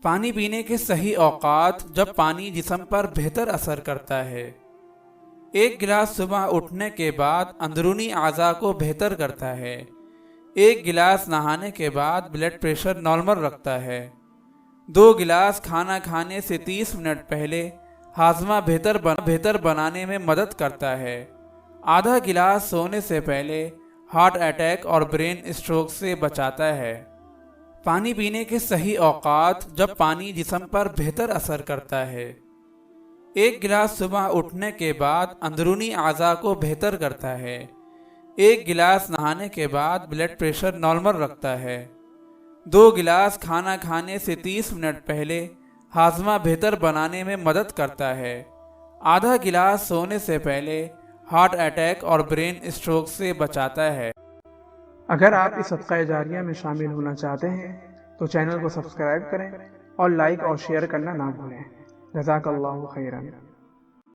پانی پینے کے صحیح اوقات جب پانی جسم پر بہتر اثر کرتا ہے۔ ایک گلاس صبح اٹھنے کے بعد اندرونی اعضاء کو بہتر کرتا ہے۔ ایک گلاس نہانے کے بعد بلڈ پریشر نارمل رکھتا ہے۔ 2 گلاس کھانا کھانے سے 30 منٹ پہلے ہاضمہ بہتر بنانے میں مدد کرتا ہے۔ آدھا گلاس سونے سے پہلے ہارٹ اٹیک اور برین اسٹروک سے بچاتا ہے۔ پانی پینے کے صحیح اوقات جب پانی جسم پر بہتر اثر کرتا ہے۔ ایک گلاس صبح اٹھنے کے بعد اندرونی اعضاء کو بہتر کرتا ہے۔ ایک گلاس نہانے کے بعد بلڈ پریشر نارمل رکھتا ہے۔ 2 گلاس کھانا کھانے سے 30 منٹ پہلے ہاضمہ بہتر بنانے میں مدد کرتا ہے۔ آدھا گلاس سونے سے پہلے ہارٹ اٹیک اور برین اسٹروک سے بچاتا ہے۔ اگر آپ اس صدقہ جاریہ میں شامل ہونا چاہتے ہیں تو چینل کو سبسکرائب کریں اور لائک اور شیئر کرنا نہ بھولیں۔ جزاک اللہ خیرا۔